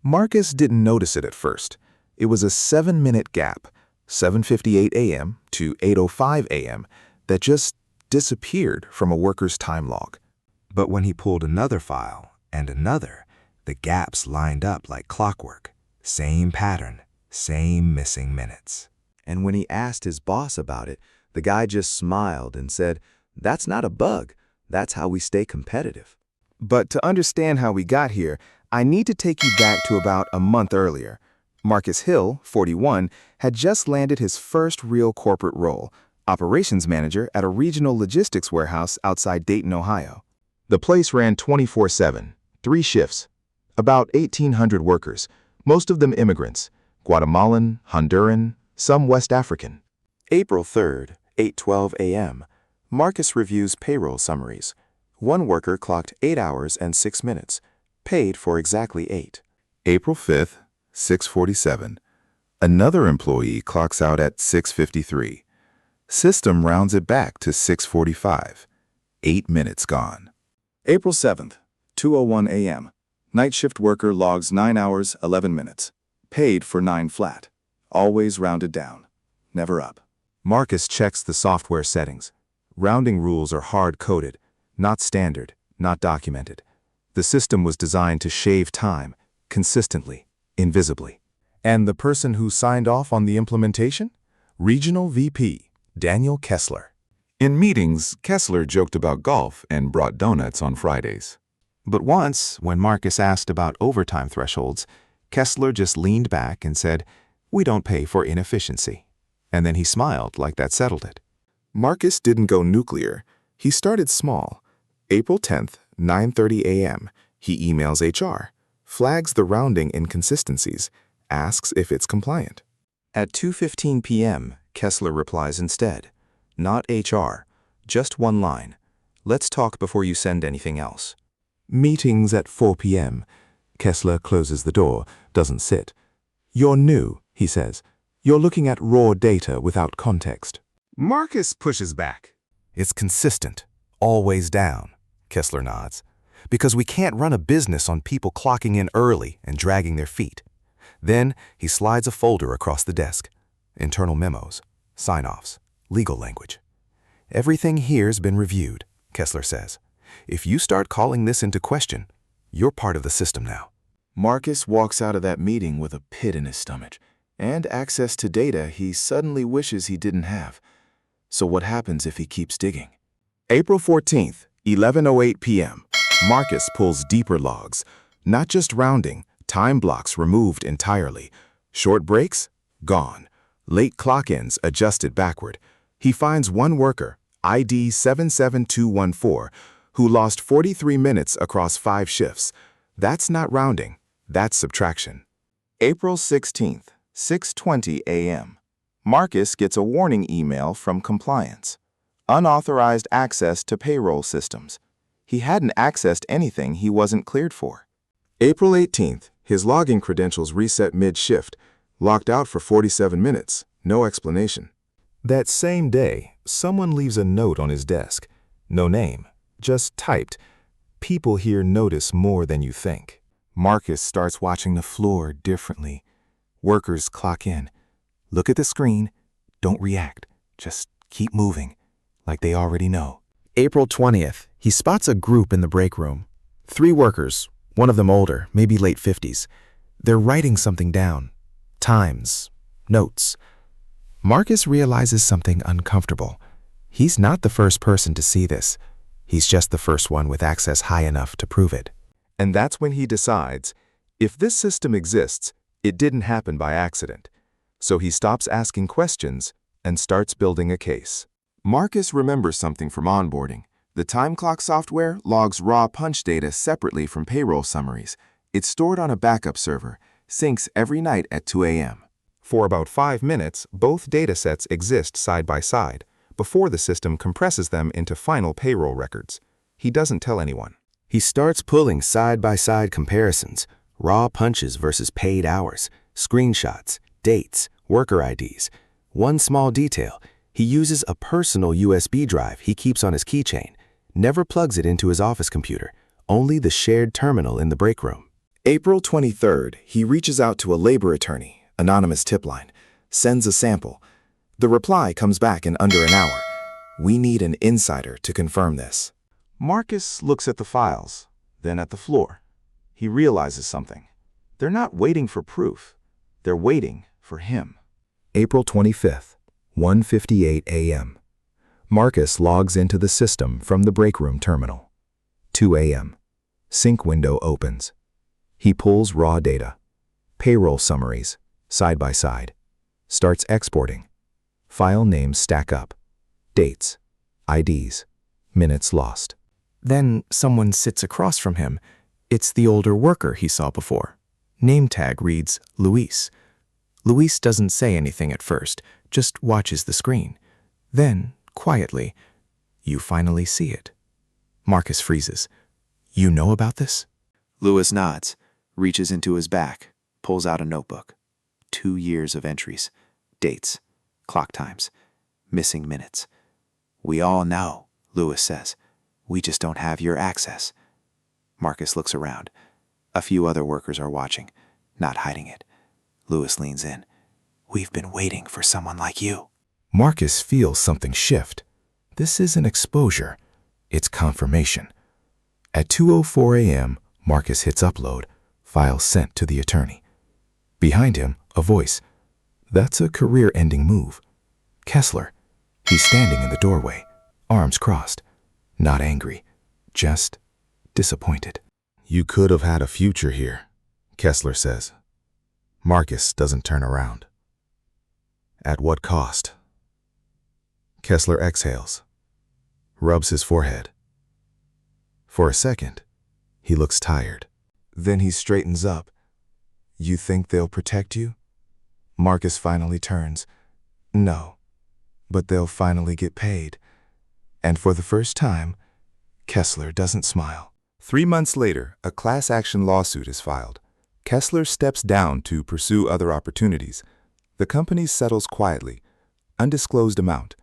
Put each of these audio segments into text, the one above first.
Marcus didn't notice it at first. It was a 7-minute gap, 7:58 a.m. to 8:05 a.m., that just disappeared from a worker's time log. But when he pulled another file and another, the gaps lined up like clockwork. Same pattern, same missing minutes. And when he asked his boss about it, the guy just smiled and said, "That's not a bug. That's how we stay competitive." But to understand how we got here, I need to take you back to about a month earlier. Marcus Hill, 41, had just landed his first real corporate role, operations manager at a regional logistics warehouse outside Dayton, Ohio. The place ran 24/7, 3 shifts, about 1,800 workers, most of them immigrants, Guatemalan, Honduran, some West African. April 3rd, 8:12 a.m. Marcus reviews payroll summaries. One worker clocked 8 hours and 6 minutes, paid for exactly 8. April 5th, 6:47. Another employee clocks out at 6:53. System rounds it back to 6:45. 8 minutes gone. April 7th, 2:01 a.m. Night shift worker logs 9 hours, 11 minutes. Paid for 9 flat. Always rounded down. Never up. Marcus checks the software settings. Rounding rules are hard-coded, not standard, not documented. The system was designed to shave time, consistently, invisibly. And the person who signed off on the implementation? Regional VP, Daniel Kessler. In meetings, Kessler joked about golf and brought donuts on Fridays. But once, when Marcus asked about overtime thresholds, Kessler just leaned back and said, "We don't pay for inefficiency." And then he smiled like that settled it. Marcus didn't go nuclear. He started small. April 10th, 9:30 a.m., he emails HR, flags the rounding inconsistencies, asks if it's compliant. At 2:15 p.m., Kessler replies instead, "Not HR, just one line. Let's talk before you send anything else." Meetings at 4 p.m. Kessler closes the door, doesn't sit. "You're new," he says. "You're looking at raw data without context." Marcus pushes back. "It's consistent, always down," Kessler nods. "Because we can't run a business on people clocking in early and dragging their feet." Then he slides a folder across the desk. Internal memos, sign-offs, legal language. "Everything here's been reviewed," Kessler says. "If you start calling this into question, you're part of the system now." Marcus walks out of that meeting with a pit in his stomach and access to data he suddenly wishes he didn't have. So what happens if he keeps digging? April 14th, 11:08 p.m. Marcus pulls deeper logs. Not just rounding, time blocks removed entirely. Short breaks? Gone. Late clock-ins adjusted backward. He finds one worker, ID 77214, who lost 43 minutes across 5 shifts. That's not rounding, that's subtraction. April 16th, 6:20 a.m. Marcus gets a warning email from compliance. Unauthorized access to payroll systems. He hadn't accessed anything he wasn't cleared for. April 18th, his login credentials reset mid-shift, locked out for 47 minutes, no explanation. That same day, someone leaves a note on his desk. No name, just typed, "People here notice more than you think." Marcus starts watching the floor differently. Workers clock in. Look at the screen, don't react, just keep moving, like they already know. April 20th, he spots a group in the break room. 3 workers, one of them older, maybe late 50s. They're writing something down. Times, notes. Marcus realizes something uncomfortable. He's not the first person to see this. He's just the first one with access high enough to prove it. And that's when he decides, if this system exists, it didn't happen by accident. So he stops asking questions and starts building a case. Marcus remembers something from onboarding. The time clock software logs raw punch data separately from payroll summaries. It's stored on a backup server, syncs every night at 2 a.m. For about 5 minutes, both datasets exist side by side, before the system compresses them into final payroll records. He doesn't tell anyone. He starts pulling side-by-side comparisons, raw punches versus paid hours, screenshots, dates, worker IDs. One small detail, he uses a personal USB drive he keeps on his keychain, never plugs it into his office computer, only the shared terminal in the break room. April 23rd, he reaches out to a labor attorney, anonymous tip line, sends a sample. The reply comes back in under an hour. We need an insider to confirm this. Marcus looks at the files, then at the floor. He realizes something. They're not waiting for proof. They're waiting for him. April 25th, 1:58 a.m. Marcus logs into the system from the break room terminal. 2 a.m. Sync window opens. He pulls raw data. Payroll summaries, side by side. Starts exporting. File names stack up. Dates, IDs, minutes lost. Then someone sits across from him. It's the older worker he saw before. Name tag reads Luis. Luis doesn't say anything at first, just watches the screen. Then, quietly, you finally see it. Marcus freezes. You know about this? Luis nods, reaches into his back, pulls out a notebook. 2 years of entries, dates, clock times, missing minutes. We all know, Luis says. We just don't have your access. Marcus looks around. A few other workers are watching, not hiding it. Luis leans in. We've been waiting for someone like you. Marcus feels something shift. This isn't exposure, it's confirmation. At 2:04 a.m., Marcus hits upload, file sent to the attorney. Behind him, a voice. That's a career-ending move. Kessler. He's standing in the doorway, arms crossed. Not angry, just disappointed. You could have had a future here, Kessler says. Marcus doesn't turn around. At what cost? Kessler exhales, rubs his forehead. For a second, he looks tired. Then he straightens up. You think they'll protect you? Marcus finally turns. No, but they'll finally get paid. And for the first time, Kessler doesn't smile. 3 months later, a class action lawsuit is filed. Kessler steps down to pursue other opportunities. The company settles quietly, undisclosed amount.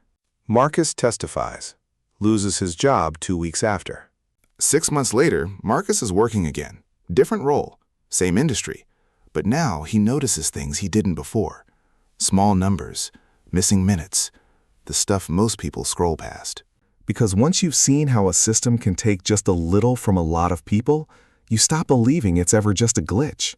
Marcus testifies, loses his job 2 weeks after. 6 months later, Marcus is working again. Different role, same industry. But now he notices things he didn't before. Small numbers, missing minutes, the stuff most people scroll past. Because once you've seen how a system can take just a little from a lot of people, you stop believing it's ever just a glitch.